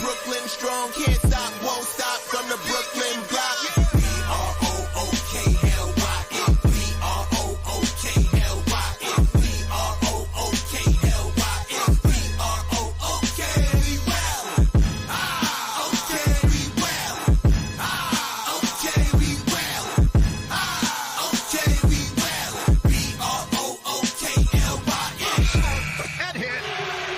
Brooklyn strong, can't stop, won't stop from the Brooklyn block. B-R-O-O-K-L-Y-N, B-R-O-O-K-L-Y-N, B-R-O-O-K-L-Y-N, B-R-O-O-K, we well. Okay, we well. Okay, we well. Okay, we well. B-R-O-O-K-L-Y-N. Head hit.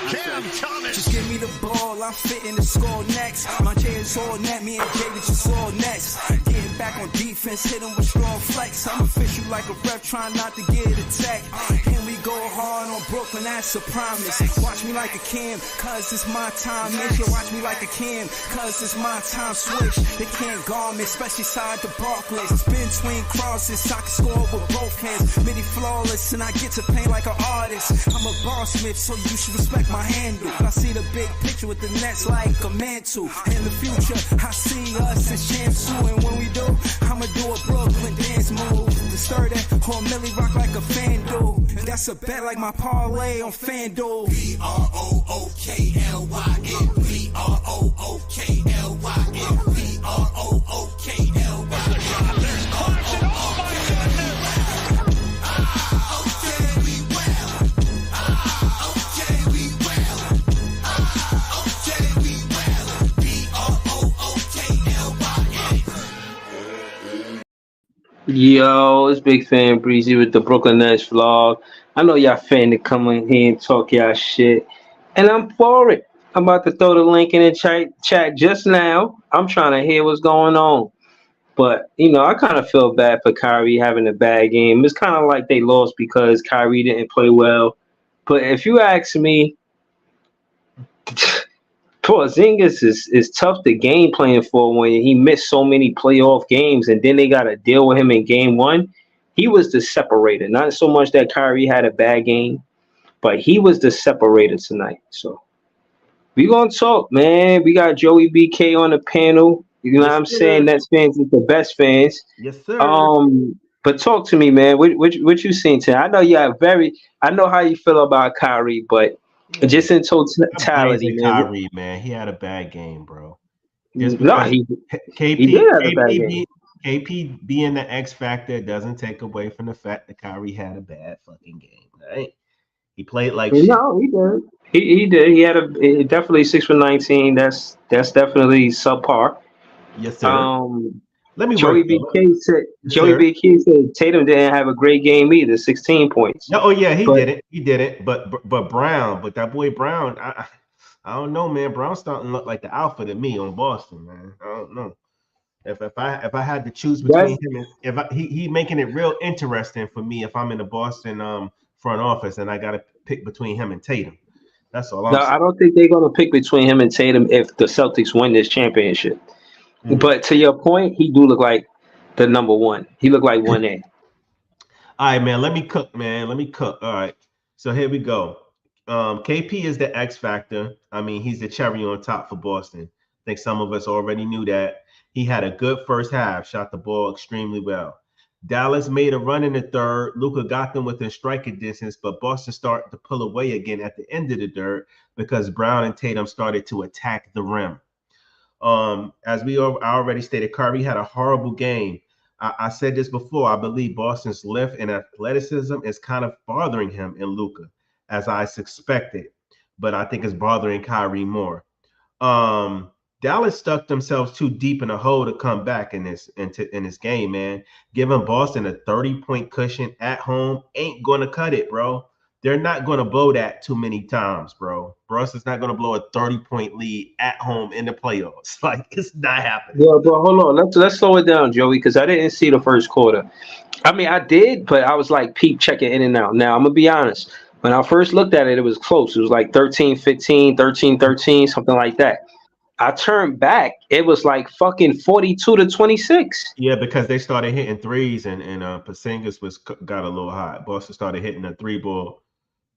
Cam Thomas. Just give me the ball, I'm fitting the score next. My J is all net, me and Jada just all next. Getting back on defense, hit him with strong flex. I'm official like a ref, trying not to get attacked. And we go hard on Brooklyn, that's a promise. Watch me like a Cam, cause it's my time. Make sure watch me like a Cam, cause it's my time. Switch, they can't guard me, especially side the Barclays. Spin between crosses, I can score with both hands. Midi flawless, and I get to play like an artist. I'm a boss smith, so you should respect my handle. I see the big picture with the nets like a mantle. In the future, I see us as champs too. And when we do, I'ma do a Brooklyn dance move. The stir that whole Millie rock like a fan do. That's a bet like my parlay on FanDuel. B-R-O-O-K-L-Y-N, B-R-O-O-K-L-Y-N, B-R-O-O-K-L-Y-N. Yo, it's Big Fan Breezy with the Brooklyn Nets vlog. I know y'all fan to come in here and talk y'all shit, and I'm for it. I'm about to throw the link in the chat just now. I'm trying to hear what's going on. But, I kind of feel bad for Kyrie having a bad game. It's kind of like they lost because Kyrie didn't play well. But if you ask me, Porzingis is tough to game plan for when he missed so many playoff games, and then they got to deal with him in game one. He was the separator. Not so much that Kyrie had a bad game, but he was the separator tonight. So we gonna talk, man. We got Joey BK on the panel. You know what I'm saying? Nets fans is the best fans. Yes, sir. But talk to me, man. What you seen today? I know I know how you feel about Kyrie, but just in totality, man. Kyrie, man, he had a bad game, bro. He did have a bad game. KP being the X factor doesn't take away from the fact that Kyrie had a bad fucking game, right? He played like shit. No, he did. He did. He had definitely 6 for 19. That's definitely subpar. Yes, sir. Let me Joey BK said Tatum didn't have a great game either. 16 points. Oh yeah, he didn't. But that boy Brown, I don't know, man. Brown's starting to look like the alpha to me on Boston, man. I don't know. If I had to choose between him and he making it real interesting for me if I'm in the Boston front office and I got to pick between him and Tatum. That's all I'm saying. I don't think they're gonna pick between him and Tatum if the Celtics win this championship. Mm-hmm. But to your point, he do look like the number one. He look like 1A. All right, man. Let me cook. All right. So here we go. KP is the X factor. I mean, he's the cherry on top for Boston. I think some of us already knew that. He had a good first half, shot the ball extremely well. Dallas made a run in the third. Luka got them within striking distance, but Boston started to pull away again at the end of the third because Brown and Tatum started to attack the rim. As I already stated, Kyrie had a horrible game. I said this before. I believe Boston's lift and athleticism is kind of bothering him in Luka, as I suspected, but I think it's bothering Kyrie more. Dallas stuck themselves too deep in a hole to come back in this game, man. Giving Boston a 30-point cushion at home ain't gonna cut it, bro. They're not gonna blow that too many times, bro. Boston's not gonna blow a 30-point lead at home in the playoffs. Like, it's not happening. Yeah, bro, hold on. Let's slow it down, Joey, because I didn't see the first quarter. I mean, I did, but I was like peep checking in and out. Now, I'm gonna be honest. When I first looked at it, it was close. It was like 13-15, 13-13, something like that. I turned back. It was like fucking 42-26. Yeah, because they started hitting threes, and Porzingis got a little hot. Boston started hitting a three ball.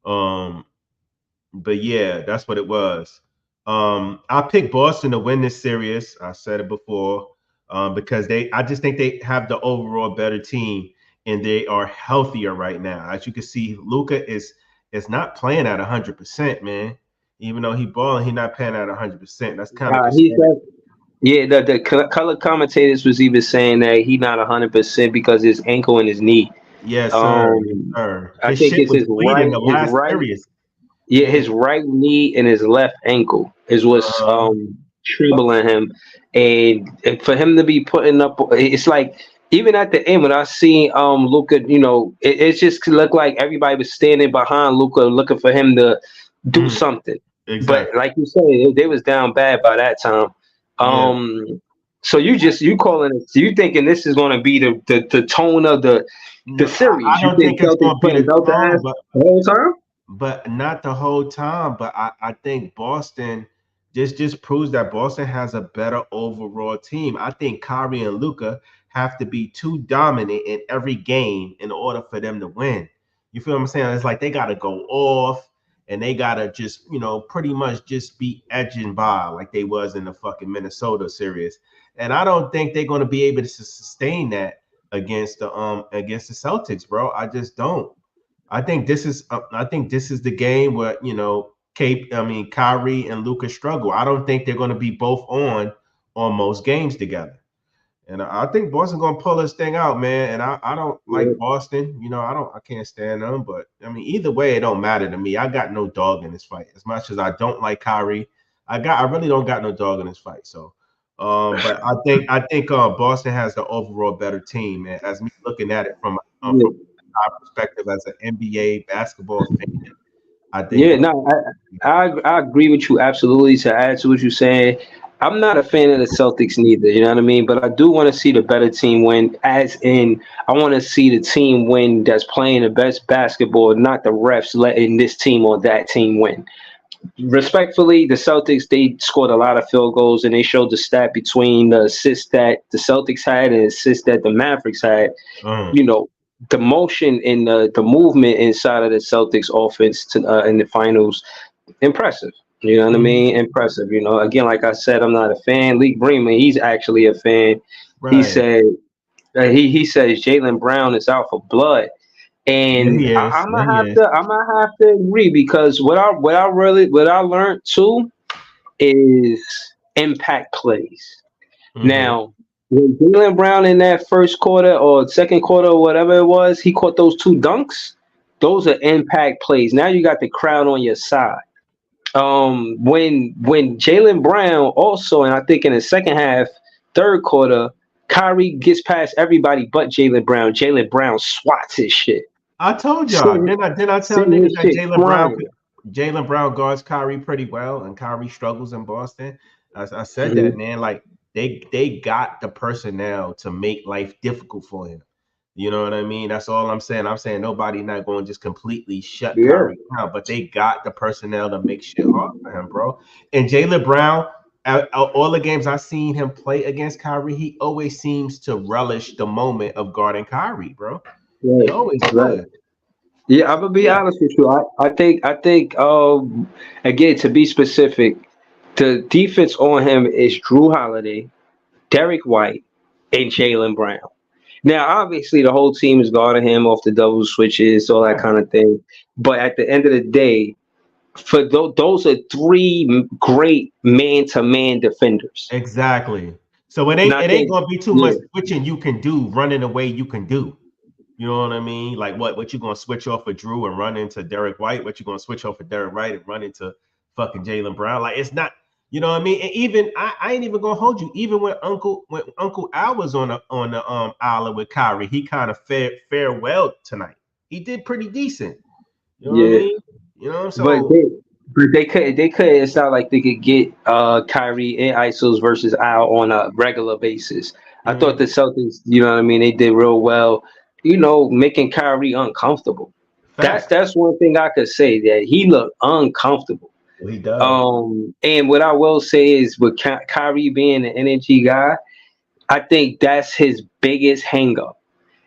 But yeah, that's what it was. I picked Boston to win this series. I said it before, because I just think they have the overall better team, and they are healthier right now. As you can see, Luka is not playing at 100%, man. Even though he balling, he not paying at 100%. That's kind of He concerning. said, yeah, the color commentators was even saying that he not 100% because his ankle and his knee. Yes, sir. Yes, Um, sir. I His think shit it's was bleeding the his last right, series. yeah, Yeah. his right knee and his left ankle is what's Uh, troubling him, and for him to be putting up, it's like even at the end when I see Luca, it just looked like everybody was standing behind Luca looking for him to do mm, something, but exactly. like you said, they was down bad by that time. Yeah. So you calling it? So you thinking this is going to be the tone of the No, I series? You don't think think it's Celtics gonna be playing the belt to tone, ass the whole time? but not the whole time. But I think Boston just proves that Boston has a better overall team. I think Kyrie and Luca have to be too dominant in every game in order for them to win. You feel what I'm saying? It's like they gotta go off and they gotta just, pretty much just be edging by like they was in the fucking Minnesota series. And I don't think they're gonna be able to sustain that against the Celtics, bro. I just don't. I think this is the game where Kyrie and Luka struggle. I don't think they're going to be both on most games together. And I think Boston going to pull this thing out, man. And I don't Yeah, like Boston. I can't stand them. But I mean, either way, it don't matter to me. I got no dog in this fight. As much as I don't like Kyrie, I really don't got no dog in this fight. So, but I think Boston has the overall better team. And as me looking at it from yeah. our perspective as an NBA basketball fan, I think Yeah, Boston. no, I agree with you absolutely. To add to what you're saying, I'm not a fan of the Celtics neither. You know what I mean? But I do want to see the better team win. As in, I want to see the team win that's playing the best basketball, not the refs letting this team or that team win. Respectfully, the Celtics, they scored a lot of field goals, and they showed the stat between the assists that the Celtics had and assists that the Mavericks had. Uh, You know, the motion and the movement inside of the Celtics offense in the finals, impressive. You know what I mhm. mean? Impressive. Again, like I said, I'm not a fan. Lee Bremen, he's actually a fan. He Right. said he says Jalen Brown is out for blood, Yeah, and he is. Yeah, he is. I might have to agree because what I learned too is impact plays. Hmm. Now, when Jalen Brown in that first quarter or second quarter or whatever it was, he caught those two dunks. Those are impact plays. Now you got the crowd on your side. When Jalen Brown also, and I think in the second half, third quarter, Kyrie gets past everybody but Jalen Brown. Jalen Brown swats his shit, I told y'all. send, Didn't I tell send niggas his that shit flying. Jalen Brown guards Kyrie pretty well, and Kyrie struggles in Boston. I said that, Mhm. man. Like they got the personnel to make life difficult for him. You know what I mean? That's all I'm saying. I'm saying nobody not going to just completely shut Yeah, Kyrie down, but they got the personnel to make shit hard for him, bro. And Jalen Brown, all the games I've seen him play against Kyrie, he always seems to relish the moment of guarding Kyrie, bro. He right, always right. does. Yeah, I'm gonna be Yeah. honest with you. I think again, to be specific, the defense on him is Drew Holiday, Derek White, and Jalen Brown. Now, obviously, the whole team is guarding him off the double switches, all that Right. kind of thing. But at the end of the day, for those are three great man-to-man defenders. Exactly. So it And ain't I it ain't think, gonna be too yeah, much switching you can do, running away you can do. You know what I mean? Like what you gonna switch off of Drew and run into Derek White? What you gonna switch off of Derek White and run into fucking Jalen Brown? Like it's not, you know what I mean? And even I ain't even gonna hold you. Even when Uncle Al was on the island with Kyrie, he kind of fared well tonight. He did pretty decent. You know what I yeah. mean? But So they couldn't. It's not like they could get Kyrie and ISOs versus Al on a regular basis. I thought mm, the Celtics, you know what I mean, they did real well, making Kyrie uncomfortable. That's facts. that's one thing I could say that he looked uncomfortable. Well, he does. And what I will say is with Kyrie being an energy guy, I think that's his biggest hang up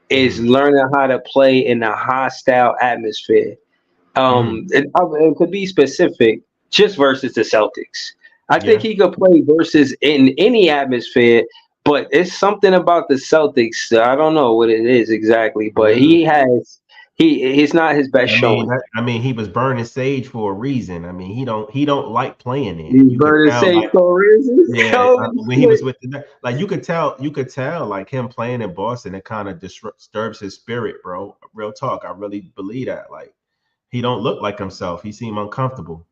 is Mm, learning how to play in a hostile atmosphere. mm, And to be specific, just versus the Celtics. I think yeah. he could play versus in any atmosphere, but it's something about the Celtics. I don't know what it is exactly, but Mm, he has He's not his best showing. I mean, he was burning sage for a reason. I mean, he don't like playing there. He's You could burning tell, safe like, for reasons. yeah, when he was with the, like, you could tell, like, him playing in Boston, it kind of disturbs his spirit, bro. Real talk, I really believe that. Like, he don't look like himself. He seemed uncomfortable.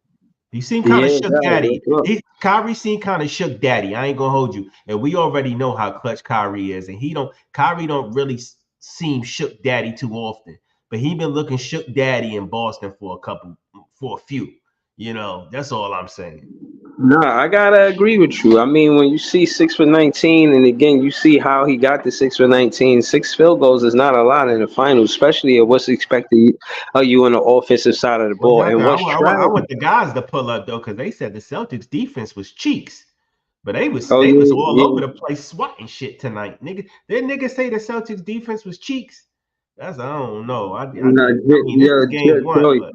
He seemed kind of Yeah, shook daddy. Kyrie seemed kind of shook daddy. I ain't gonna hold you. And we already know how clutch Kyrie is. And Kyrie don't really seem shook daddy too often. But he been looking shook daddy in Boston for a few. You know, that's all I'm saying. No, I gotta agree with you. I mean, when you see 6 for 19, and again, you see how he got the 6 for 19. 6 field goals is not a lot in the finals, especially at what's expected of you on the offensive side of the What ball. And happened? what's I tragic? want the guys to pull up though, because they said the Celtics defense was cheeks. But they was Oh all yeah, over the place swatting shit tonight. Nigga, did niggas say the Celtics defense was cheeks? I don't know. I no, mean, this is game one, but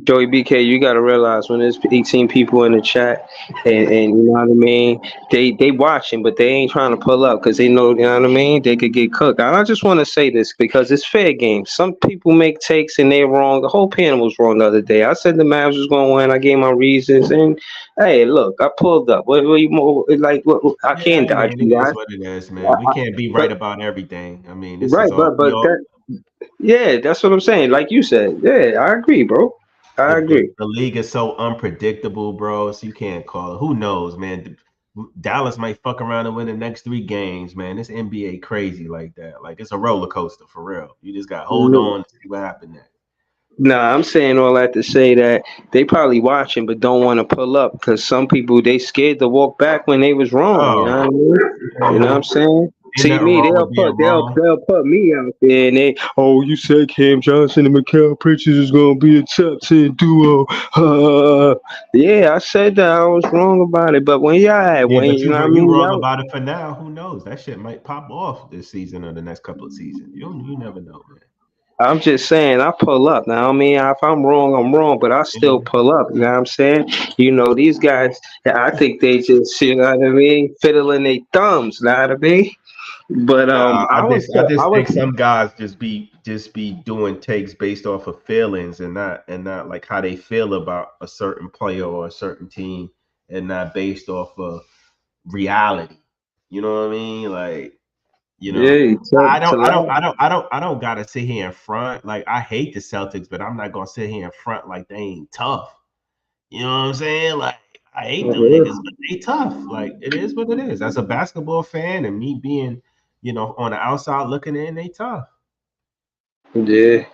Joey BK, you gotta realize when there's 18 people in the chat, and you know what I mean, they watching, but they ain't trying to pull up because they know, you know what I mean, they could get cooked. And I just want to say this because it's fair game. Some people make takes and they're wrong. The whole panel was wrong the other day. I said the Mavs was going to win. I gave my reasons, and hey, look, I pulled up. What you more like? I yeah, can't I dodge mean, it you is guys. what it is, man. We can't be right But about everything. I mean, this is right, all we all. that yeah, that's what I'm saying. Like you said, yeah, I agree, bro. I agree. The league is so unpredictable, bro. So you can't call it. Who knows, man? Dallas might fuck around and win the next 3 games, man. This NBA crazy like that. Like, it's a roller coaster for real. You just got to hold on to see what happened next. Nah, I'm saying all that to say that they probably watching but don't want to pull up because some people they scared to walk back when they was wrong. You know what I Oh, mean? You know what man. I'm saying? Ain't See nothing me, wrong with being wrong. they'll put me out there and they you said Cam Johnson and Mikal Bridges is gonna be a top 10 duo. Yeah, I said that I was wrong about it, but Yeah, when but you know what I you mean, wrong y'all about it for now. Who knows? That shit might pop off this season or the next couple of seasons. You never know, man. I'm just saying, I pull up. Now, I mean, if I'm wrong, I'm wrong, but I still Yeah. pull up. You know what I'm saying? You know, these guys, I think they just, you know what I mean, fiddling their thumbs, you know what I mean? But Nah, I I just was, think some guys just be doing takes based off of feelings and not like how they feel about a certain player or a certain team and not based off of reality. You know what I mean? Like, you know, yeah, to lie. I don't gotta sit here in front. Like, I hate the Celtics, but I'm not gonna sit here in front like they ain't tough. You know what I'm saying? Like, I hate them niggas, but they tough. Like, it is what it is. As a basketball fan and me being, on the outside looking in, they tough. Yeah.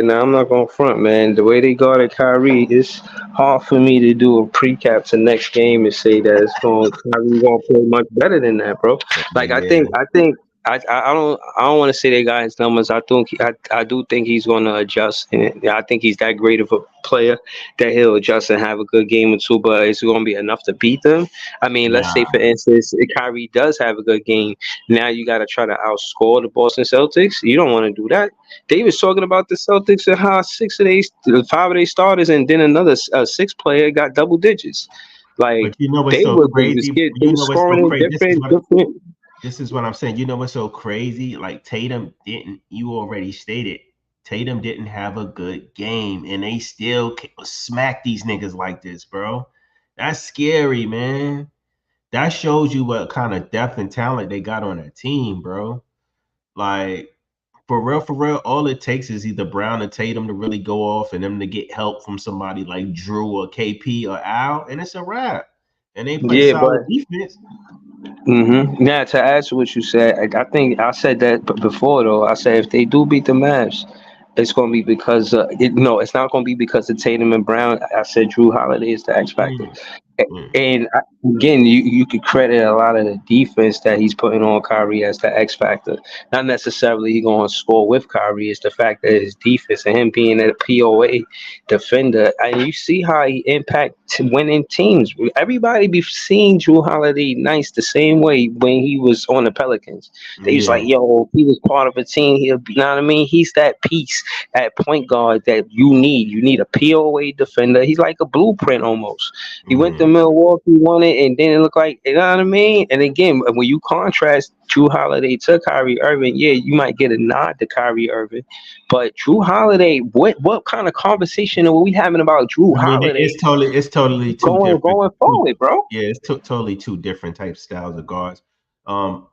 Now I'm not gonna front, man. The way they guarded Kyrie, it's hard for me to do a precap to next game and say that Kyrie gonna play much better than that, bro. Like Yeah. I don't want to say they got his numbers. I do think he's gonna adjust, and I think he's that great of a player that he'll adjust and have a good game or two. But it's gonna be enough to beat them. I mean, let's say Nah. for instance, if Kyrie does have a good game. Now you got to try to outscore the Boston Celtics. You don't want to do that. They was talking about the Celtics and how 5 of their starters, and then another 6 player got double digits. Like But you know what's they so were they was crazy? get they You was know what's so scoring in crazy? different. This is what I'm saying. You know what's so crazy? Like, Tatum didn't, you already stated, Tatum didn't have a good game, and they still smack these niggas like this, bro. That's scary, man. That shows you what kind of depth and talent they got on that team, bro. Like, for real, all it takes is either Brown or Tatum to really go off and them to get help from somebody like Drew or KP or Al, and it's a wrap. And they play Yeah, solid but defense. Now to add to what you said, I think I said that before though. I said if they do beat the Mavs, it's going to be because no, it's not going to be because of Tatum and Brown. I said Drew Holiday is the X factor. Mm, mm, And again, you could credit a lot of the defense that he's putting on Kyrie as the X factor. Not necessarily he going to score with Kyrie. It's the fact that his defense and him being a POA defender, and you see how he impact winning teams. Everybody be seeing Drew Holiday nice the same way when he was on the Pelicans. They was like, yeah. yo, he was part of a team. He'll be, you know what I mean? He's that piece at point guard that you need. You need a POA defender. He's like a blueprint almost. He went after Milwaukee won it, and then it looked like, you know what I mean? And again, when you contrast Drew Holiday to Kyrie Irving, yeah, you might get a nod to Kyrie Irving, but Drew Holiday, what kind of conversation are we having about Drew I mean, Holiday it's totally two different. going forward, bro? Yeah, it's totally two different type styles of guards. Um,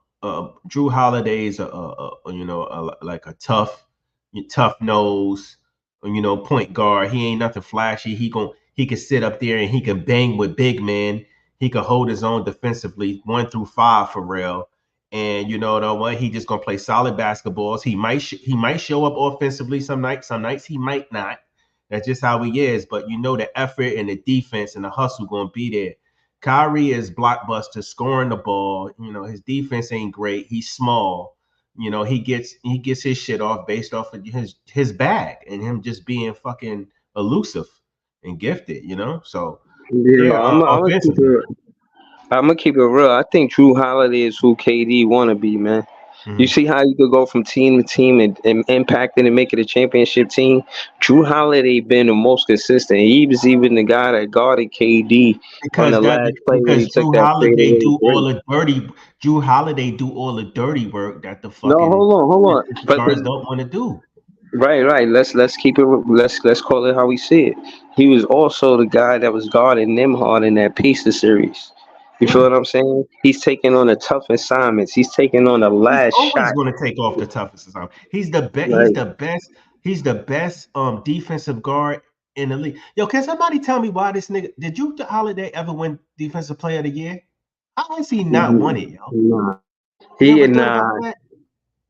Drew Holiday is like a tough nose, point guard. He ain't nothing flashy. He can sit up there and he can bang with big men. He can hold his own defensively, 1 through 5 for real. And you know the what? He just gonna play solid basketballs. He might show up offensively some nights. Some nights he might not. That's just how he is. But the effort and the defense and the hustle gonna be there. Kyrie is blockbuster, scoring the ball. His defense ain't great. He's small. He gets his shit off based off of his bag and him just being fucking elusive and gifted. So Yeah, yeah, I'm gonna keep offensively. it. I'm gonna keep it real. I think Drew Holiday is who KD wanna be, man. You Mhm. see how you could go from team to team and impact it and make it a championship team. Drew Holiday been the most consistent. He was even the guy that guarded KD on the last play when he Because took that fadeaway three. Drew Holiday do all the dirty work that the No, fucking hold on. the But guards don't want to do. right. Let's keep it. Let's call it how we see it. He was also the guy that was guarding Nimhard in that Pacers series. You feel Yeah. what I'm saying? He's taking on the tough assignments. He's taking on the He's last always shot. going to take off the toughest assignment. He's the best. He's Right. the best. He's the best defensive guard in the league. Yo, can somebody tell me why this nigga did you Holiday ever win Defensive Player of the Year? How has he not won it, yo? Nah. You He ever thought about nah. that?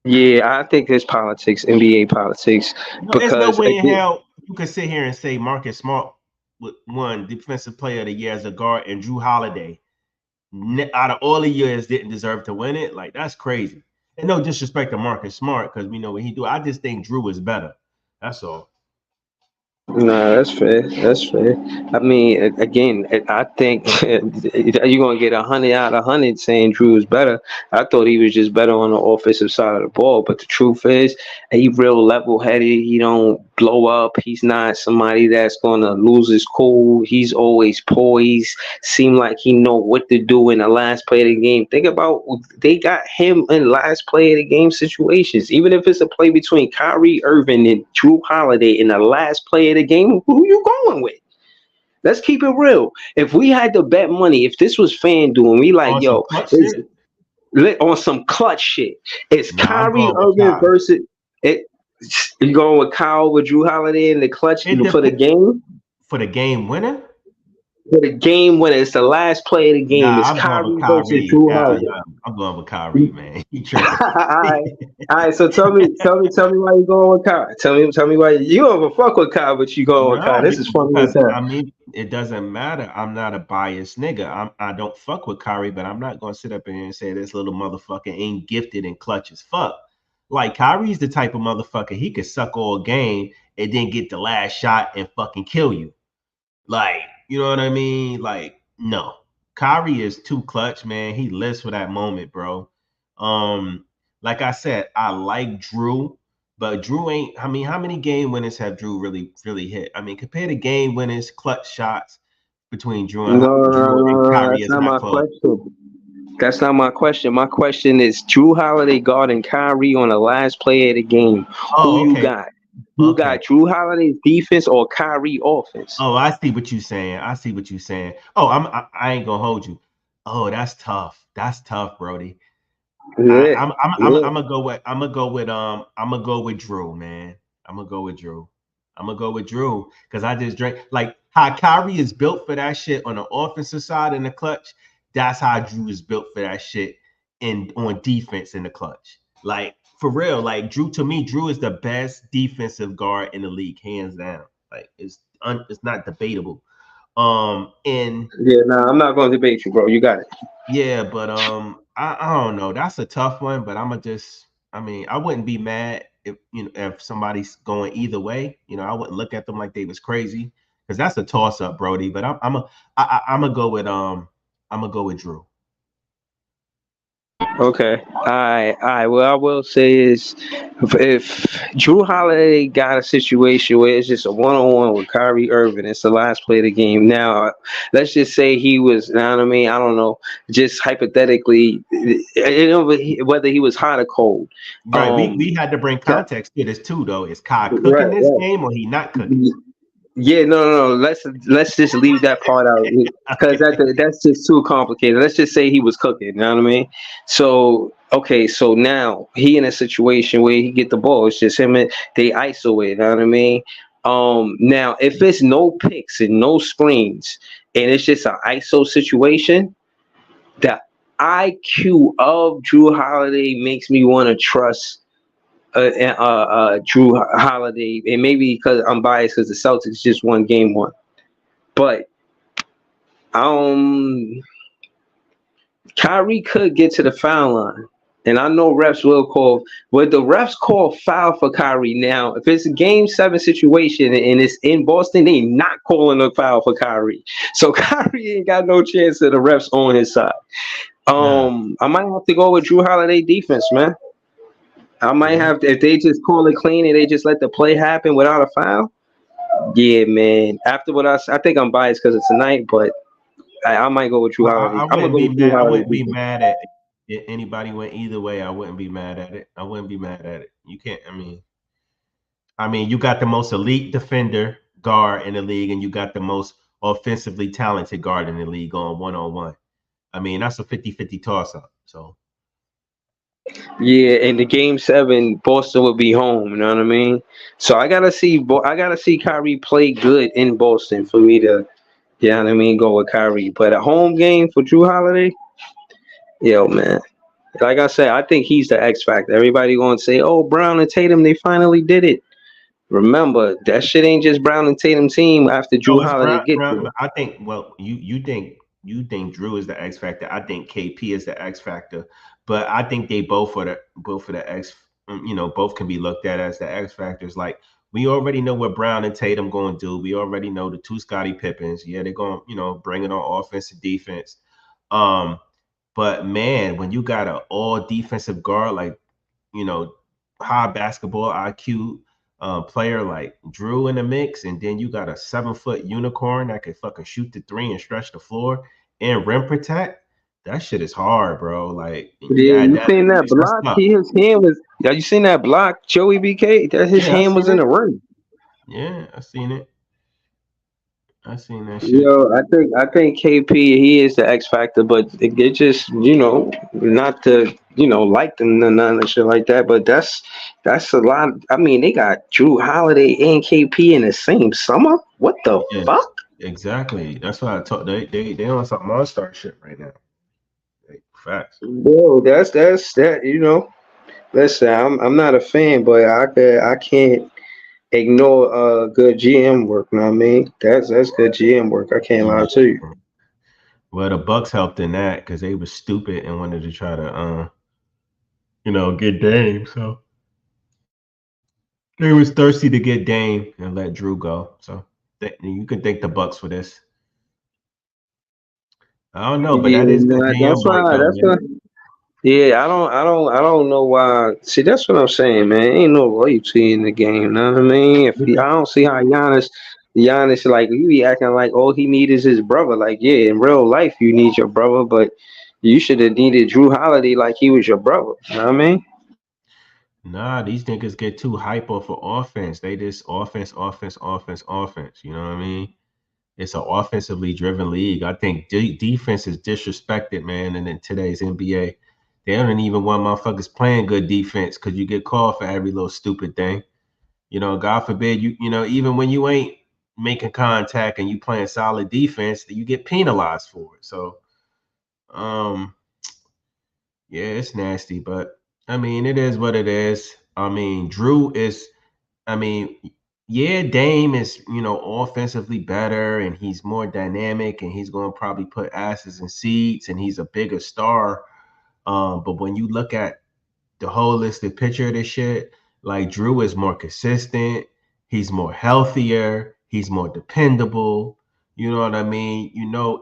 Yeah, I think it's politics, NBA politics, No, there's no because way in again, hell you could sit here and say Marcus Smart won Defensive Player of the Year as a guard and Drew Holiday out of all the years didn't deserve to win it. Like that's crazy. And no disrespect to Marcus Smart because we know what he do. I just think Drew is better. That's all. nah, that's fair. That's fair. I mean, again, I think you're gonna get 100 out of 100 saying Drew is better. I thought he was just better on the offensive side of the ball, but the truth is, he real level headed. He don't blow up. He's not somebody that's gonna lose his cool. He's always poised. Seem like he know what to do in the last play of the game. Think about they got him in last play of the game situations. Even if it's a play between Kyrie Irving and Drew Holiday in the last play of the game, who you going with? Let's keep it real. If we had to bet money, if this was FanDuel, and we like, On some yo, clutch it's shit. lit on some clutch shit. It's Nah, I'm Kyrie going with Irving Kai. versus it. You going with Kyle with Drew Holiday in the clutch It for the depends game? for the game winner. For the game winner, it's the last play of the game. Nah, It's I'm going with Kyrie versus Kyrie. Drew Yeah, Holiday. yeah, I'm going with Kyrie, man. He tripping. All right. So tell me why you going with Kyle. Tell me why you don't even fuck with Kyle, but you going with Kyle. No, This is funny as because hell. I mean, it doesn't matter. I'm not a biased nigga. I don't fuck with Kyrie, but I'm not gonna sit up here and say this little motherfucker ain't gifted and clutch as fuck. Like Kyrie's the type of motherfucker he could suck all game and then get the last shot and fucking kill you. Like, you know what I mean? Like, no. Kyrie is too clutch, man. He lives for that moment, bro. Um, like I said, I like Drew, but Drew ain't. I mean, how many game winners have Drew really hit? I mean, compare the game winners, clutch shots between Drew and No, Kyrie that's is not not my close. question. That's not my question. My question is Drew Holiday guarding Kyrie on the last play of the game. Who Oh, you okay, got? You okay. got Drew Holiday's defense or Kyrie offense? Oh, I see what you're saying. I see what you're saying. Oh, I ain't gonna hold you. Oh, that's tough. That's tough, Brody. I, Yeah, I'm yeah. gonna go with I'm gonna go with Drew, man. I'm gonna go with Drew. I'm gonna go with Drew because I just drank like how Kyrie is built for that shit on the offensive side in the clutch. That's how Drew is built for that shit in on defense in the clutch. Like for real, like Drew to me, Drew is the best defensive guard in the league, hands down. Like it's not debatable. And Yeah, nah, I'm not going to debate you, bro. You got it. yeah, but I don't know. That's a tough one, but I'm gonna just I mean, I wouldn't be mad if if somebody's going either way. I wouldn't look at them like they was crazy because that's a toss up, Brody. But I'm gonna go with I'm gonna go with Drew. Okay. All right. What I will say is, if Drew Holiday got a situation where it's just a one-on-one with Kyrie Irving, it's the last play of the game. Now, let's just say he was, you know what I mean? I don't know. Just hypothetically, whether he was hot or cold. Right. We had to bring That, context to this too, though. Is Kai cooking right, this game or he not cooking? right. Yeah, no. Let's just leave that part out because Okay. that's just too complicated. Let's just say he was cooking. You know what I mean? So okay, so now he in a situation where he get the ball. It's just him and they ISO it. You know what I mean? Now if it's no picks and no screens and it's just an ISO situation, the IQ of Drew Holiday makes me want to trust Drew Holiday, and maybe because I'm biased because the Celtics just won game one. But um, Kyrie could get to the foul line, and I know refs will call. Would the refs call foul for Kyrie now? If it's a game seven situation and it's in Boston, they not calling a foul for Kyrie. So Kyrie ain't got no chance of the refs on his side. Nah. I might have to go with Drew Holiday defense, man. I might Yeah. have to, if they just call it clean and they just let the play happen without a foul. Yeah, man. After what I think I'm biased because it's tonight, but I might go with Drew Well, Holiday. I I'm gonna wouldn't go be with Drew mad. I Holiday. wouldn't be mad at if anybody went either way. I wouldn't be mad at it. I wouldn't be mad at it. You can't. I mean, you got the most elite defender guard in the league, and you got the most offensively talented guard in the league on one-on-one. I mean, that's a 50-50 toss-up. So Yeah, in the game seven, Boston will be home. You know what I mean? So I gotta see Kyrie play good in Boston for me to, you know what I mean, go with Kyrie. But a home game for Drew Holiday, yo, man. Like I said, I think he's the X factor. Everybody gonna say, "Oh, Brown and Tatum, they finally did it." Remember, that shit ain't just Brown and Tatum team after Drew no, it's Holiday Brown. get Brown. there. I think. Well, you think Drew is the X factor. I think KP is the X factor. But I think they both are the X. Both can be looked at as the X factors. Like we already know what Brown and Tatum going to do. We already know the two Scottie Pippens. Yeah, they're going bring it on offense and defense. Um, but man, when you got an all defensive guard like you know, high basketball IQ player like Drew in the mix, and then you got a 7-foot unicorn that can fucking shoot the three and stretch the floor and rim protect. That shit is hard, bro. Like you Yeah, add you that, seen that that's block? tough. His hand was. Yeah, you seen that block, Joey BK? That his Yeah, I hand was seen in it. the ring. Yeah, I seen it. I seen that shit. Yo, I think KP he is the X factor, but it just not to like them and none of shit like that. But that's a lot. I mean, they got Drew Holiday and KP in the same summer. What the Yeah, fuck? exactly. That's why I told they on some monster shit right now. Like, facts. Bro, that's that. Listen, I'm not a fan, but I can't ignore good GM work. You know what I mean? That's good GM work. I can't lie Yeah. to you. Well, the Bucks helped in that because they were stupid and wanted to try to, get Dame. So they was thirsty to get Dame and let Drew go. So you can thank the Bucks for this. I don't know, but Yeah, that is good nah, GM work, though, that's man. why. Yeah, I don't know why. See, that's what I'm saying, man. Ain't no loyalty in the game. You know what I mean? I don't see how Giannis, like you be acting like all he need is his brother. Like, yeah, in real life you need your brother, but you should have needed Drew Holiday like he was your brother. You know what I mean? Nah, these niggas get too hyper for offense. They just offense, offense, offense, offense. You know what I mean? It's an offensively driven league. I think defense is disrespected, man. And in today's NBA, they don't even want motherfuckers playing good defense because you get called for every little stupid thing. God forbid even when you ain't making contact and you playing solid defense, that you get penalized for it. So, um, yeah, it's nasty, but I mean, it is what it is. I mean, Drew is. I mean, yeah, Dame is, offensively better and he's more dynamic and he's going to probably put asses in seats and he's a bigger star. But when you look at the holistic picture of this shit, like Drew is more consistent, he's more healthier, he's more dependable. You know what I mean?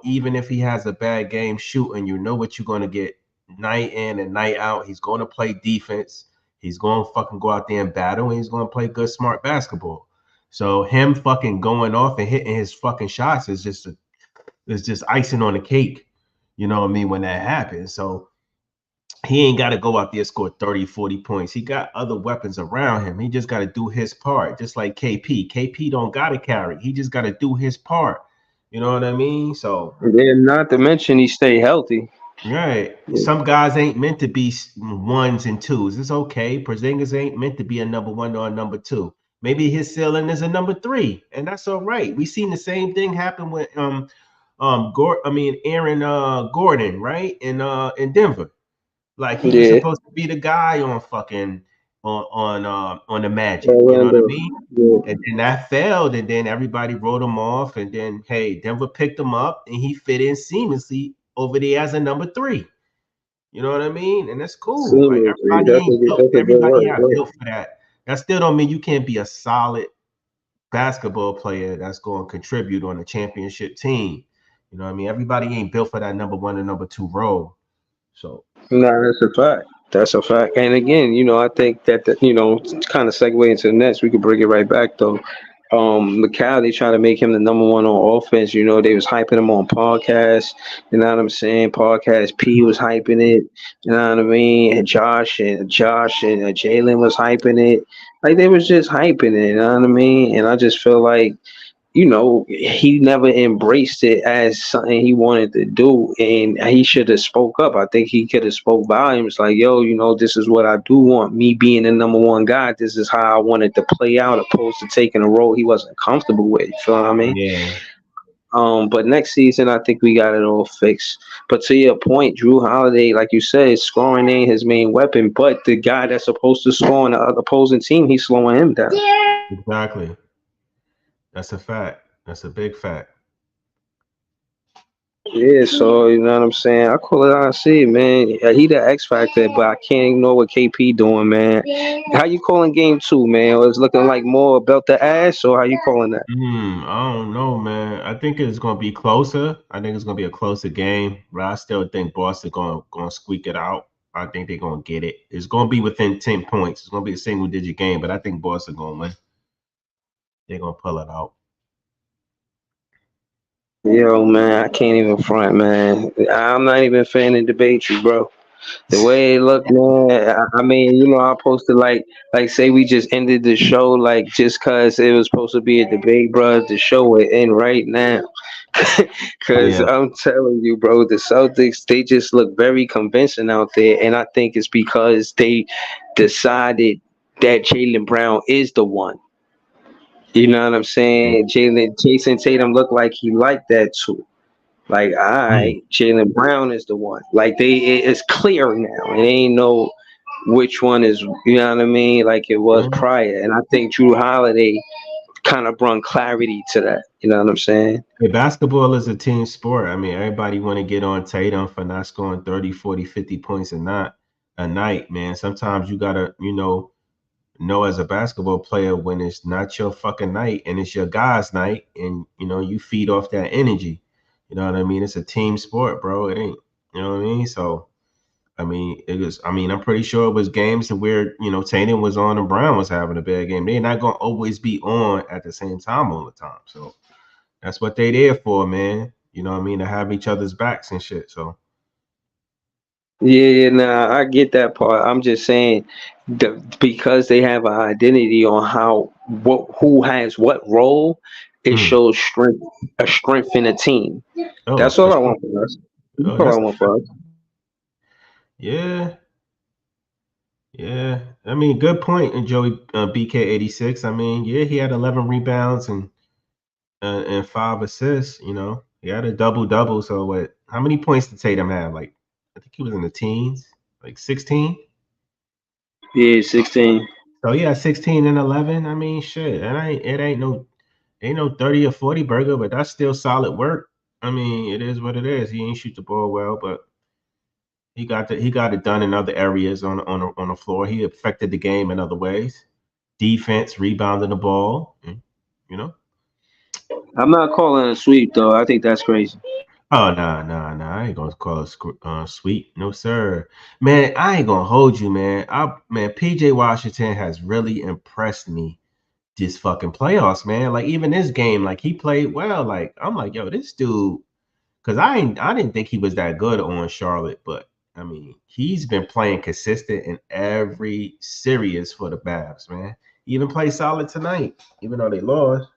Even if he has a bad game shooting, you know what you're going to get night in and night out. He's going to play defense. He's going to fucking go out there and battle, and he's going to play good, smart basketball. So him fucking going off and hitting his fucking shots is just icing on the cake. You know what I mean? When that happens. So he ain't got to go out there score 30, 40 points. He got other weapons around him. He just got to do his part, just like KP. KP don't got to carry. He just got to do his part. You know what I mean? So, Yeah, not to mention he stay healthy. right. Some guys ain't meant to be ones and twos. It's okay. Porzingis ain't meant to be a number one or a number two. Maybe his ceiling is a number three, and that's all right. We seen the same thing happen with Aaron Gordon, right? In Denver. Like he was Yeah. supposed to be the guy on fucking on the Magic, you know what I mean? Yeah. And then that failed, and then everybody wrote him off, and then hey, Denver picked him up, and he fit in seamlessly over there as a number three. You know what I mean? And that's cool. Like Seriously, everybody ain't built, that's a good everybody word. not built for that. That still don't mean you can't be a solid basketball player that's going to contribute on a championship team. You know what I mean? Everybody ain't built for that number one and number two role. So No, that's a fact. That's a fact. And again, I think that kind of segue into the next. We could bring it right back though. Macau, they try to make him the number one on offense. They was hyping him on podcasts. You know what I'm saying? Podcast P was hyping it. You know what I mean? And Josh and Jalen was hyping it. Like they was just hyping it. You know what I mean? And I just feel like he never embraced it as something he wanted to do, and he should have spoke up. I think he could have spoke volumes, like, yo, this is what I do want. Me being the number one guy, this is how I wanted to play out, opposed to taking a role he wasn't comfortable with. You feel what I mean? yeah. But next season, I think we got it all fixed. But to your point, Drew Holiday, like you said, scoring ain't his main weapon, but the guy that's supposed to score on the opposing team, he's slowing him down. Exactly. That's a fact. That's a big fact. Yeah, so you know what I'm saying. I call it how I see it, man. He the X factor, but I can't ignore what KP doing, man. How you calling game two, man? Was looking like more belt the ass, or how you calling that? I don't know, man. I think it's gonna be closer. I think it's gonna be a closer game, but I still think Boston gonna squeak it out. I think they're gonna get it. It's gonna be within 10 points. It's gonna be a single digit game, but I think Boston gonna win. They're gonna pull it out. Yo, man, I can't even front, man. I'm not even fanning debate you, bro. The way it look, man. I mean, I posted like say we just ended the show, like just cause it was supposed to be a debate, bro. The show would end right now. Cause Yeah. I'm telling you, bro, the Celtics, they just look very convincing out there, and I think it's because they decided that Jaylen Brown is the one. You know what I'm saying? Jason Tatum looked like he liked that too. Like, all Mm. right, Jaylen Brown is the one. Like it's clear now. It ain't no which one is. You know what I mean? Like it was Mhm. prior, and I think Drew Holiday kind of brought clarity to that. You know what I'm saying? Hey, basketball is a team sport. I mean, everybody want to get on Tatum for not scoring 30, 40, 50 points a night, man. Sometimes you gotta, know as a basketball player when it's not your fucking night and it's your guy's night, and you feed off that energy. You know what I mean? It's a team sport, bro. It ain't, you know what I mean? So I mean, I'm pretty sure it was games where Tatum was on and Brown was having a bad game. They're not gonna always be on at the same time all the time. So that's what they there for, man. You know what I mean? To have each other's backs and shit. So Yeah, nah, I get that part. I'm just saying, because they have an identity on who has what role, it mm. shows strength in a team. Oh, That's for all I sure. want for us. Oh, That's all I that's want for us. yeah. Yeah, I mean, good point, Joey BK86. I mean, yeah, he had 11 rebounds and 5 assists. He had a double double. So what? How many points did Tatum have? Like, I think he was in the teens, like 16. Yeah, 16. So yeah, 16 and 11. I mean, shit, it ain't no 30 or 40 burger, but that's still solid work. I mean, it is what it is. He ain't shoot the ball well, but he got it done in other areas on the floor. He affected the game in other ways. Defense, rebounding the ball. You know. I'm not calling it a sweep though. I think that's crazy. Oh I ain't gonna call it sweet. No sir, man. I ain't gonna hold you, man. PJ Washington has really impressed me this fucking playoffs, man. Like even this game, like he played well. Like I'm like, yo, this dude, because I didn't think he was that good on Charlotte, but I mean, he's been playing consistent in every series for the Mavs, man. He even played solid tonight, even though they lost.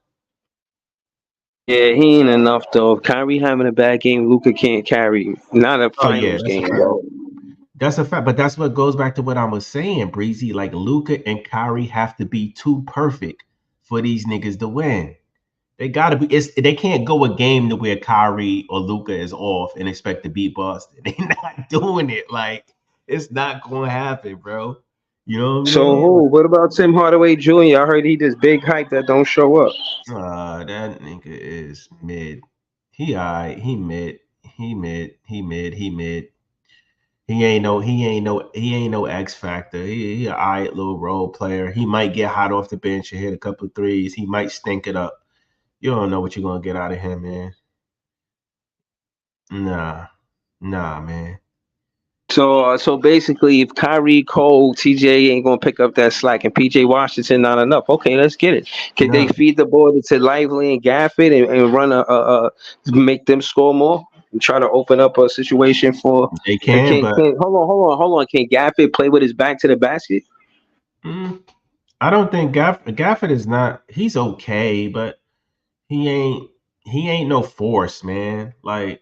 Yeah, he ain't enough though. If Kyrie having a bad game, Luca can't carry. Not a Oh yeah, finals that's a game, fact. bro. That's a fact, but that's what goes back to what I was saying, Breezy. Like Luca and Kyrie have to be too perfect for these niggas to win. They gotta be. They can't go a game to where Kyrie or Luca is off and expect to beat Boston. They not doing it. Like it's not going to happen, bro. You know what I So mean? who? What about Tim Hardaway Jr.? I heard he this big hype that don't show up. That nigga is mid. He alright. He mid. He mid. He mid. He mid. He ain't no X factor. He a alright little role player. He might get hot off the bench and hit a couple of threes. He might stink it up. You don't know what you're gonna get out of him, man. Nah, man. So basically, if Kyrie, Cole, TJ ain't gonna pick up that slack, and PJ Washington not enough, okay, let's get it. Can they Nah, feed the ball to Lively and Gafford and run make them score more and try to open up a situation for? they can, but Hold on. Can Gafford play with his back to the basket? mm, I don't think Gafford is not. He's okay, but he ain't he ain't no force, man. Like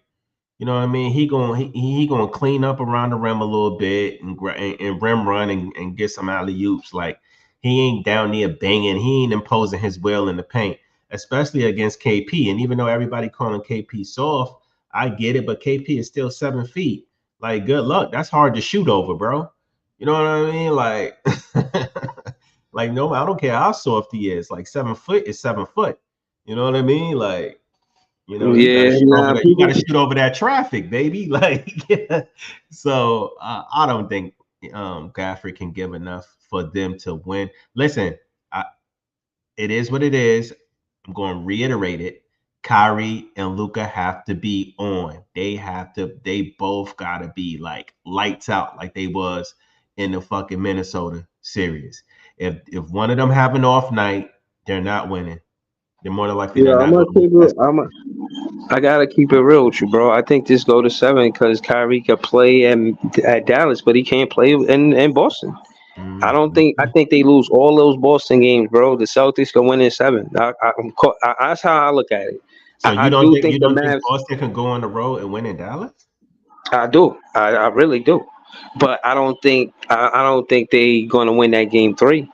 you know what I mean? He gonna clean up around the rim a little bit and rim run and get some alley oops. Like he ain't down there banging. He ain't imposing his will in the paint, especially against KP. And even though everybody calling KP soft, I get it, but KP is still 7 feet. Like good luck. That's hard to shoot over, bro. You know what I mean? Like, like no, I don't care how soft he is. Like 7 foot is 7 foot. You know what I mean? Like you got to Yeah, shoot over nah, that. You got people. to shoot over that traffic, baby. Like, yeah. So I don't think Gafford can give enough for them to win. Listen, it is what it is. I'm going to reiterate it. Kyrie and Luca have to be on. They have to. They both got to be like lights out, like they was in the fucking Minnesota series. If one of them have an off night, they're not winning. They're more than likely Yeah, they're I'm not gonna going to keep it. I gotta keep it real with you, bro. I think this go to 7 because Kyrie could play at Dallas, but he can't play in Boston. I Mhm. think they lose all those Boston games, bro. The Celtics can win in 7. That's how I look at it. So I do you think the don't think Mavs. Boston can go on the road and win in Dallas? I do. I really do. But I don't think they gonna win that game 3.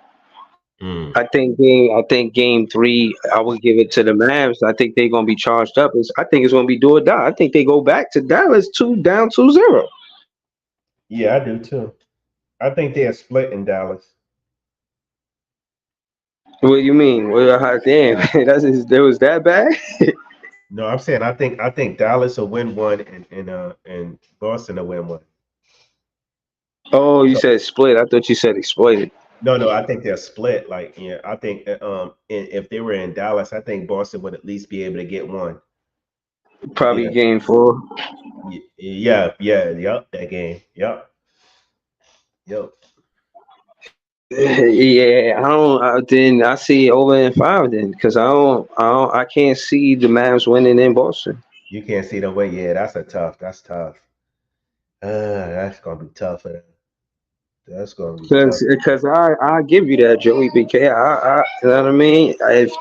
Mm. I think game 3. I would give it to the Mavs. I think they're gonna be charged up. I think it's gonna be do or die. I think they go back to Dallas 2-0. Yeah, I do too. I think they're split in Dallas. What do you mean? Well, damn, that was that bad. No, I'm saying I think Dallas will win one and Boston will win one. Oh, you So said split. I thought you said exploited. no, I think they're split. Like yeah, I think if they were in Dallas, I think Boston would at least be able to get one. Probably Yeah, game 4. yep, that game, yep. Yeah, I don't. Then I see over in 5 then, because I can't see the Mavs winning in Boston. You can't see the way. Yeah, that's tough. That's gonna be tough for them. That's gonna be tough. Because I give you that Joey BK. You know what I mean. If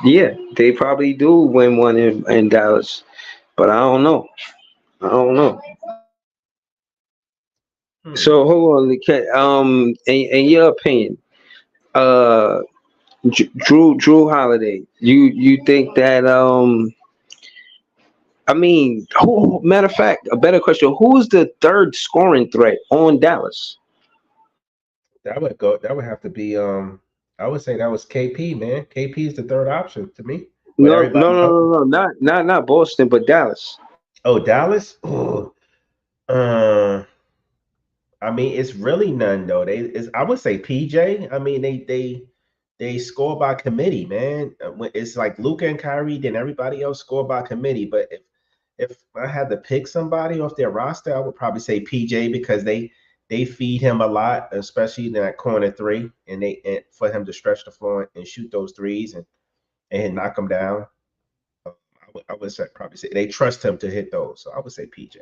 they probably do win one in Dallas, but I don't know. I don't know. Hmm. So hold on, in your opinion, uh, Drew Holiday, you think that I mean, matter of fact, a better question: who is the third scoring threat on Dallas? That would have to be I would say that was KP, man. KP is the third option to me. With No, no, everybody no, healthy. no, no, not Boston, but Dallas. Oh, Dallas? Oh, uh I mean it's really none though. I would say PJ. I mean they score by committee, man. It's like Luca and Kyrie, then everybody else score by committee. But if I had to pick somebody off their roster, I would probably say PJ because they feed him a lot, especially in that corner three, and for him to stretch the floor and shoot those threes and knock them down. I would say probably say they trust him to hit those. So I would say PJ.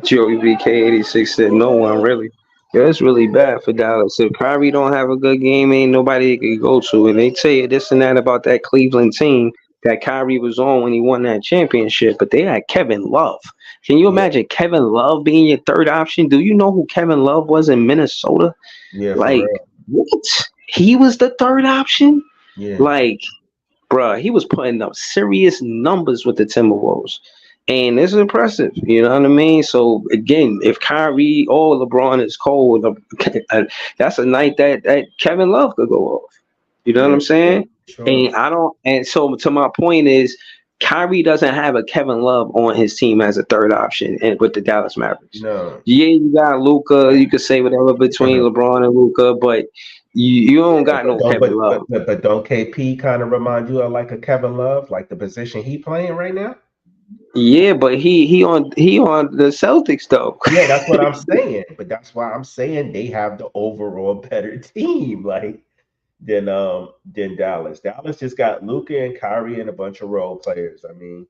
Joey BK86 said no one really. Yeah, it's really bad for Dallas. If Kyrie don't have a good game, ain't nobody they can go to. And they tell you this and that about that Cleveland team that Kyrie was on when he won that championship, but they had Kevin Love. Can you Yeah, imagine Kevin Love being your third option? Do you know who Kevin Love was in Minnesota? yeah, for Like, real. what? He was the third option? Yeah, Like, bruh, he was putting up serious numbers with the Timberwolves. And it's impressive, you know what I mean? So again, if Kyrie or LeBron is cold, that's a night that Kevin Love could go off. You know what yeah, I'm sure, saying? sure. And I don't. And so to my point is, Kyrie doesn't have a Kevin Love on his team as a third option, and with the Dallas Mavericks. No. Yeah, you got Luca. You could say whatever between LeBron and Luca, but you don't Yeah, got but no don't Kevin Love. but don't KP kind of remind you of like a Kevin Love, like the position he playing right now? Yeah, but he on the Celtics though. Yeah, that's what I'm saying. But that's why I'm saying they have the overall better team, like than Dallas. Dallas just got Luca and Kyrie and a bunch of role players. I mean,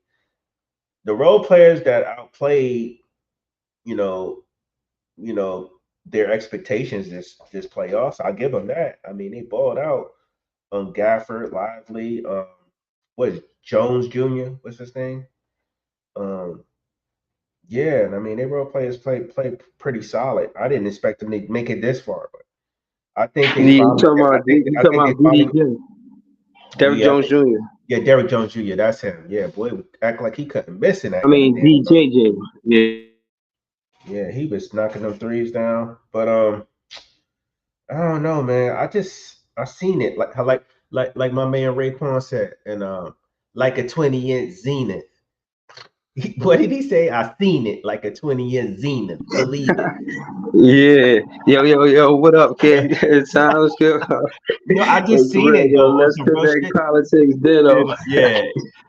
the role players that outplayed, you know, you know, their expectations this playoffs. I'll give them that. I mean, they balled out. Gafford, Lively, what is it, Jones Jr. What's his name? Um, yeah, and I mean, they role players play pretty solid. I didn't expect them to make it this far, but I think Yeah, they finally. you I talking think they about finally. DDJ, Oh Derrick yeah, Jones Jr. yeah, Derrick Jones Jr. That's him. Yeah, boy, would act like he couldn't miss in I that mean goddamn. DJJ. Yeah, Yeah, he was knocking them threes down. But I don't know, man. I seen it like my man Raekwon said, and like a 20-inch zenith. What did he say? I seen it like a 20-inch zenith. Believe it. yeah. Yo. What up, kid? It sounds good. No, I just It's seen real, it yo. though on Let's some real connect shit. politics ditto. Yeah.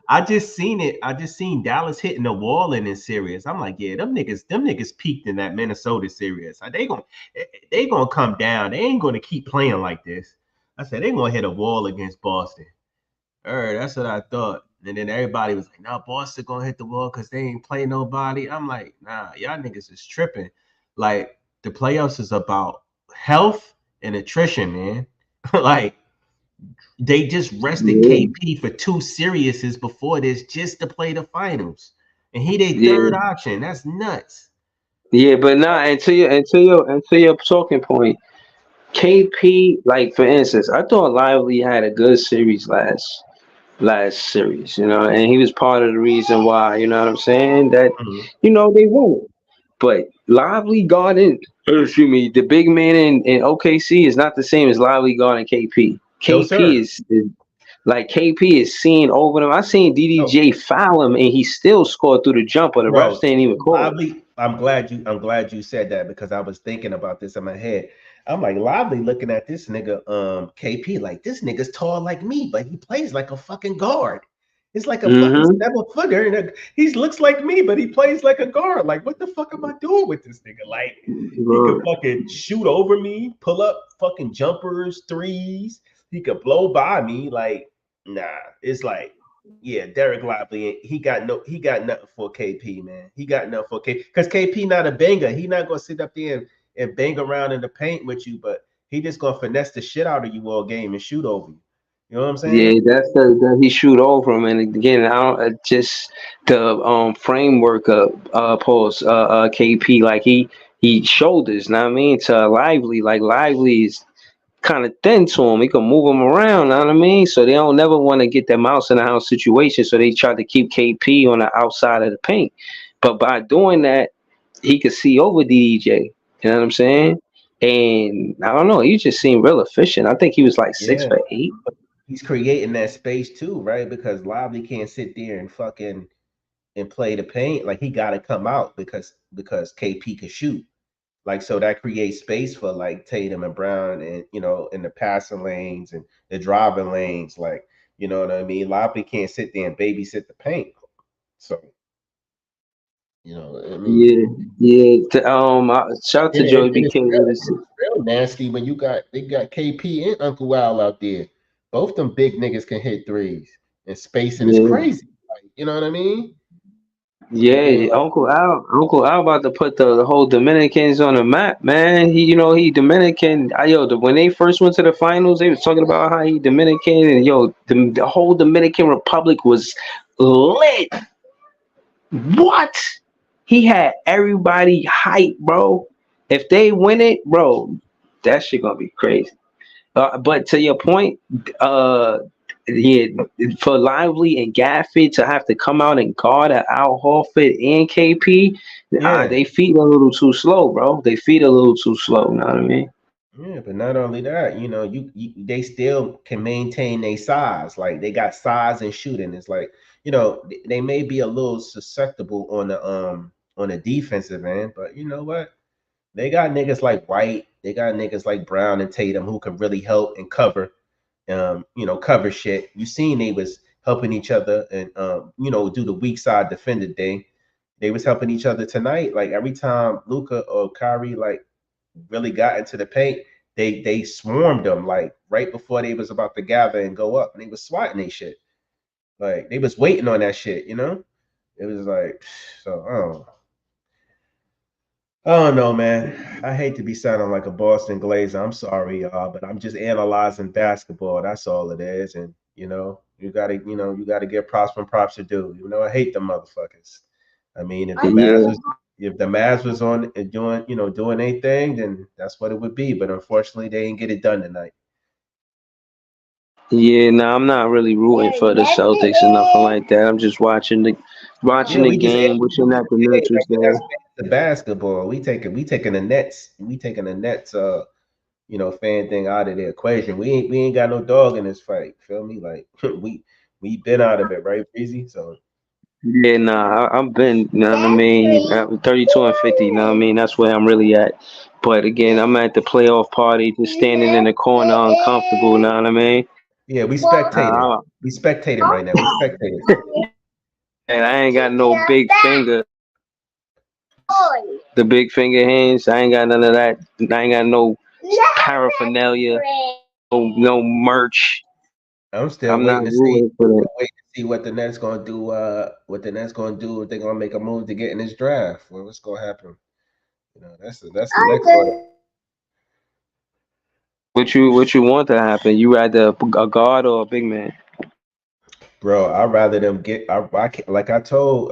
I just seen it. I just seen Dallas hitting the wall in this series. I'm like, yeah, them niggas peaked in that Minnesota series. They gonna come down. They ain't gonna keep playing like this. I said they gonna hit a wall against Boston. That's what I thought. And then everybody was like, nah, Boston gonna hit the wall because they ain't play nobody. I'm like, nah, y'all niggas is tripping. Like the playoffs is about health and attrition, man. Like they just rested Yeah, KP for two series before this just to play the finals. And he their yeah, third option. That's nuts. yeah. But nah, until your talking point, KP. Like for instance, I thought Lively had a good series last series, and he was part of the reason why, you know what I'm saying, that Mhm. they won. But Lively guarding, excuse me, the big man in OKC is not the same as Lively guarding KP. No, KP sir. is like KP is seeing over them. I seen No, DDJ foul him and he still scored through the jumper. The refs bro. didn't even call it. Lively, I'm glad you said that because I was thinking about this in my head. I'm like Lively looking at this nigga, KP, like this nigga's tall like me, but he plays like a fucking guard. It's like a fucking Mm-hmm. 7 footer, and he looks like me, but he plays like a guard. Like, what the fuck am I doing with this nigga? Like, he could fucking shoot over me, pull up fucking jumpers, threes. He could blow by me. Like, nah, it's like, yeah, Derek Lively, he got nothing for KP, man. He got nothing for KP because KP not a banger. He not gonna sit up there and bang around in the paint with you, but he just gonna finesse the shit out of you all game and shoot over you. You know what I'm Yeah, saying? that's the he shoot over him, and again, I don't just the framework of post KP, like he shoulders, know what I mean, to Lively, like Lively is kind of thin to him. He can move him around, know what I mean. So they don't never want to get their mouse in the house situation, so they try to keep KP on the outside of the paint. But by doing that, he could see over DDJ. You know what I'm saying? And I don't know, he just seemed real efficient. I think he was like six Yeah. for eight. He's creating that space too, right? Because Lively can't sit there and fucking and play the paint. Like he gotta come out because KP can shoot. Like so that creates space for like Tatum and Brown and in the passing lanes and the driving lanes. Like, you know what I mean? Lively can't sit there and babysit the paint. So, I mean, Yeah, yeah. Shout out to and Joey it's BK with us. real nasty when they got KP and Uncle Wild out there. Both them big niggas can hit threes and spacing is Yeah, crazy. Like, you know what I mean? And then yeah. like, Uncle Al about to put the whole Dominicans on the map, man. He Dominican. When they first went to the finals, they was talking about how he Dominican, and the whole Dominican Republic was lit. What? He had everybody hype, bro. If they win it, bro, that shit gonna be crazy. But to your point, uh, yeah, for Lively and Gafford to have to come out and guard Al Horford and KP, yeah. they feet a little too slow, bro. They feet a little too slow. You know what I mean? Yeah, but not only that, they still can maintain their size. Like they got size and shooting. It's like, they may be a little susceptible on the defensive end, but you know what? They got niggas like White, they got niggas like Brown and Tatum who can really help and cover, cover shit. You seen they was helping each other and do the weak side defender thing. They was helping each other tonight. Like every time Luca or Kyrie like really got into the paint, they swarmed them like right before they was about to gather and go up, and they was swatting they shit. Like they was waiting on that shit. It was like, so I don't know, man. I hate to be sounding like a Boston Glazer. I'm sorry, y'all, but I'm just analyzing basketball. That's all it is. And you gotta give props when props are due. I hate the motherfuckers. I mean, Yeah, if the Mavs was on and doing anything, then that's what it would be. But unfortunately, they didn't get it done tonight. yeah. No, I'm not really rooting for the Celtics or nothing like that. I'm just watching Yeah, the we just game, wishing that the hey, Nets was that's there. the basketball. We taking the Nets. We taking the Nets. Fan thing out of the equation. We ain't got no dog in this fight. Feel me? Like we been out of it, right, Breezy? So Yeah, nah, I've been, you know what I mean, 32 and 50, you know what I mean? That's where I'm really at. But again, I'm at the playoff party, just standing in the corner, uncomfortable, you know what I mean? yeah, we spectating. Uh, We spectating right now. We spectating. and I ain't got no big finger, the big finger hands. I ain't got none of that. I ain't got no paraphernalia, no merch. I'm still I'm not waiting to see. rooting for that. Still waiting to see what the Nets gonna do. What the Nets gonna do if they gonna make a move to get in this draft. What's gonna happen? That's the next part. What you want to happen? You rather a guard or a big man? Bro, I'd rather them get. I can't, like I told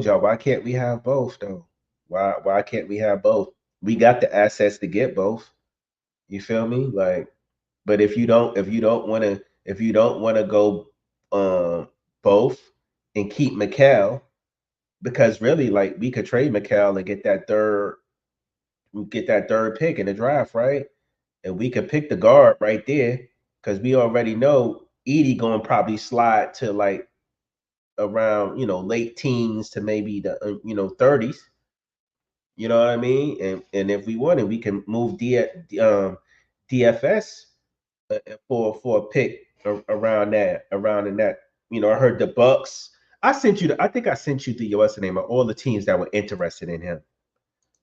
y'all. Why can't we have both though? Why can't we have both? We got the assets to get both. You feel me? Like, but if you don't want to go both and keep McHale, because really, like, we could trade McHale and get that third pick in the draft, right? And we could pick the guard right there because we already know Edie gonna probably slide to like around late teens to maybe the 30s. You know what I mean? And if we wanted, we can move DFS for a pick around in that. I heard the Bucks. I think I sent you the what's the name of all the teams that were interested in him.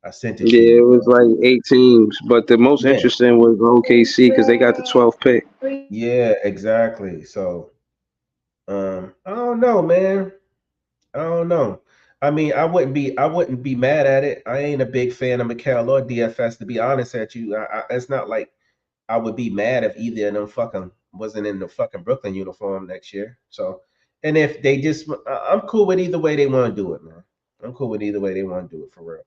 I sent it to Yeah, you. it was like 8 teams, but the most Yeah, interesting was OKC because they got the 12th pick. yeah, exactly. So I don't know, man. I don't know. I mean, I wouldn't be mad at it. I ain't a big fan of Mikhail or DFS to be honest at you. It's not like I would be mad if either of them fucking wasn't in the fucking Brooklyn uniform next year. So, and if they just, I'm cool with either way they want to do it, man. I'm cool with either way they want to do it for real.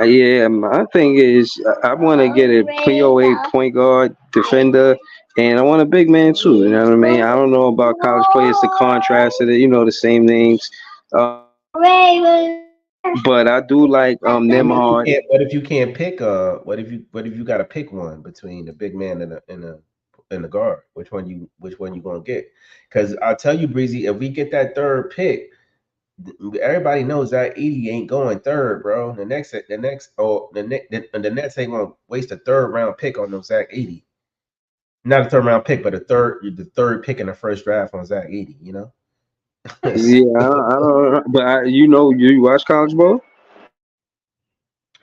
Yeah, my thing is I want to get a POA point guard defender, and I want a big man too. You know what I mean? I don't know about college players, the contrast of the same names, but I do like I mean, if you Nemhard. can't, what if you can't pick? What if you got to pick one between the big man and the guard? Which one you gonna get? Because I'll tell you, Breezy, if we get that third pick, everybody knows that 80 ain't going third, bro. The Nets ain't gonna waste a third round pick on no Zach 80. Not a third round pick, but the third pick in the first draft on Zach 80. Yeah, I don't. But you watch college ball?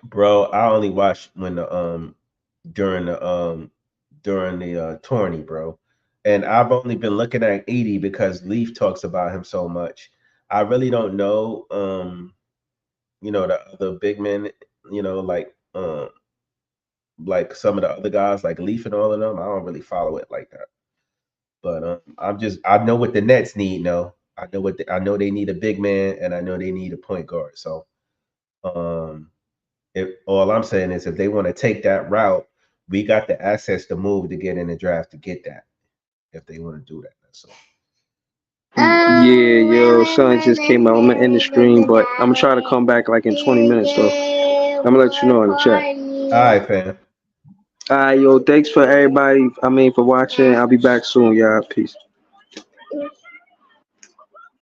Bro, I only watch when the during the tourney, bro. And I've only been looking at 80 because Leaf talks about him so much. I really don't know the other big men, like some of the other guys like Leaf and all of them. I don't really follow it like that. But I know what the Nets need. No, I know they need a big man and I know they need a point guard. So um, if all I'm saying is if they want to take that route, we got the access to move to get in the draft to get that. If they want to do that, so Yeah, yo, son just came out. I'm gonna end the stream, but I'm gonna try to come back like in 20 minutes though. I'm gonna let you know in the chat. all right, fam. All right, yo, thanks for everybody. I mean, for watching. I'll be back soon, y'all. Peace.